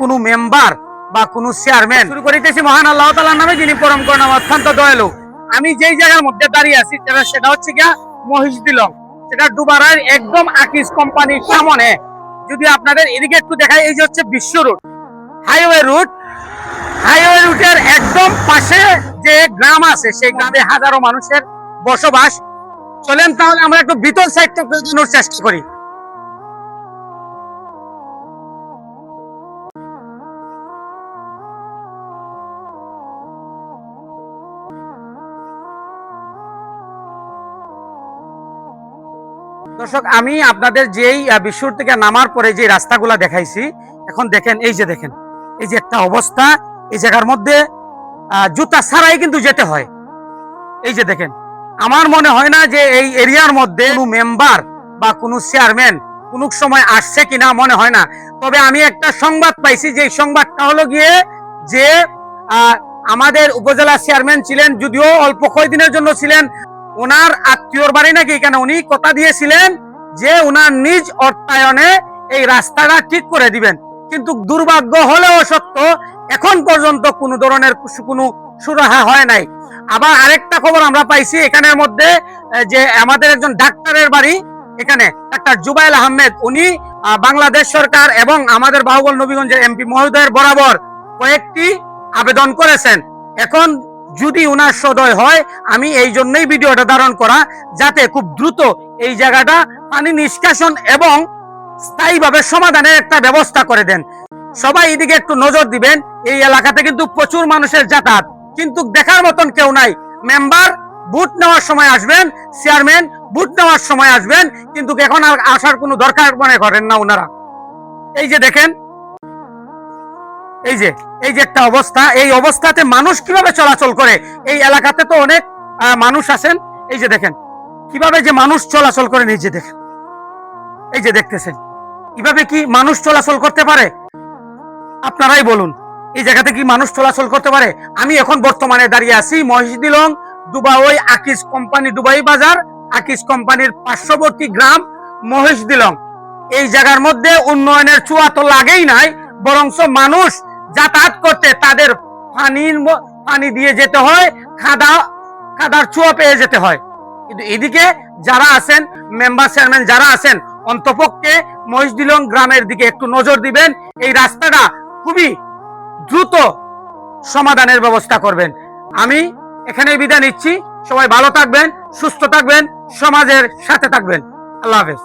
কোনো মেম্বার বা কোনো চেয়ারম্যান শুরু করিতেছি মহান আল্লাহ তাআলার নামে, যিনি পরম করুণা অত্যন্ত দয়ালু। আমি যেই জায়গার মধ্যে দাঁড়িয়ে আছি সেটা হচ্ছে গিয়া মহিষদিলং, সেটা ডুবারার একদম আকিজ কোম্পানির সামনে। যদি আপনাদের এদিকে একটু দেখাই, এই যে হচ্ছে বিশ্ব রুট, হাইওয়ে রুটের একদম পাশে যে গ্রাম আছে, সেই গ্রামে হাজারো মানুষের বসবাস। চলেন তাহলে আমরা একটু ভিতর সাইডটা জানার চেষ্টা করি। দর্শক, আমি আপনাদের যেই বিশ্বর থেকে নামার পরে যে রাস্তাগুলা দেখাইছি, এখন দেখেন, এই যে দেখেন, এই যে একটা অবস্থা। এই জায়গার মধ্যে জুতা ছাড়াই কিন্তু যেতে হয়। এই যে দেখেন, আমার মনে হয় না যে এই এরিয়ার মধ্যে কোনো মেম্বার বা কোনো চেয়ারম্যান কোনো সময় আসছে কিনা, মনে হয় না। তবে আমি একটা সংবাদ পাইছি, যে সংবাদটা হলো গিয়ে যে আমাদের উপজেলা চেয়ারম্যান ছিলেন, যদিও অল্প কয়েকদিনের জন্য ছিলেন, ওনার আত্মীয়র বাড়ি নাকি এখানে, উনি কথা দিয়েছিলেন যে ওনার নিজ অর্থায়নে এই রাস্তাটা ঠিক করে দিবেন। কিন্তু দুর্ভাগ্য হলেও সত্য, এখন পর্যন্ত কোনো ধরনের কোনো সুরাহা হয় নাই। আবার আরেকটা খবর আমরা পাইছি এখানের মধ্যে, যে আমাদের একজন ডাক্তারের বাড়ি এখানে, ডাক্তার জুবাইল আহমেদ, উনি বাংলাদেশ সরকার এবং আমাদের বাহুবল নবীগঞ্জের এমপি মহোদয়ের বরাবর কয়েকটি আবেদন করেছেন। এখন যদি উনার সদয় হয়, আমি এই জন্যই ভিডিওটা ধারণ করা, যাতে খুব দ্রুত এই জায়গাটা পানি নিষ্কাশন এবং স্থায়ীভাবে সমাধানের একটা ব্যবস্থা করে দেন। সবাই এদিকে একটু নজর দিবেন। এই এলাকাতে কিন্তু প্রচুর মানুষের যাতায়াত, কিন্তু দেখার মতন কেউ নাই। মেম্বার ভোট নেওয়ার সময় আসবেন, চেয়ারম্যান ভোট নেওয়ার সময় আসবেন, কিন্তু এখন আর আসার কোনো দরকার মনে করেন না ওনারা। এই যে দেখেন, এই যে একটা অবস্থা, এই অবস্থাতে মানুষ কিভাবে চলাচল করে। এই এলাকাতে তো অনেক মানুষ আছেন। এই যে দেখেন কিভাবে যে মানুষ চলাচল করে, নিজে দেখেন, এই যে দেখতেছেন, কিভাবে কি মানুষ চলাচল করতে পারে? আপনারাই বলুন, এই জায়গাতে কি মানুষ চলাচল করতে পারে? আমি এখন বর্তমানে দাঁড়িয়ে আছি মহিষদিলং দুবাই আকিজ কোম্পানি, দুবাই বাজার আকিজ কোম্পানির পার্শ্ববর্তী গ্রাম মহিষদিলং। এই জায়গার মধ্যে উন্নয়নের ছোঁয়া তো লাগেই নাই, বরঞ্চ মানুষ যাতায়াত করতে তাদের পানি দিয়ে যেতে হয়, কাদার ছোঁয়া পেয়ে যেতে হয়। কিন্তু এদিকে যারা আছেন, মেম্বার চেয়ারম্যান যারা আছেন, অন্তপক্ষে মহিষদিলং গ্রামের দিকে একটু নজর দিবেন। এই রাস্তাটা খুবই দ্রুত সমাধানের ব্যবস্থা করবেন। আমি এখানে বিদায় নিচ্ছি। সবাই ভালো থাকবেন, সুস্থ থাকবেন, সমাজের সাথে থাকবেন। আল্লাহ হাফেজ।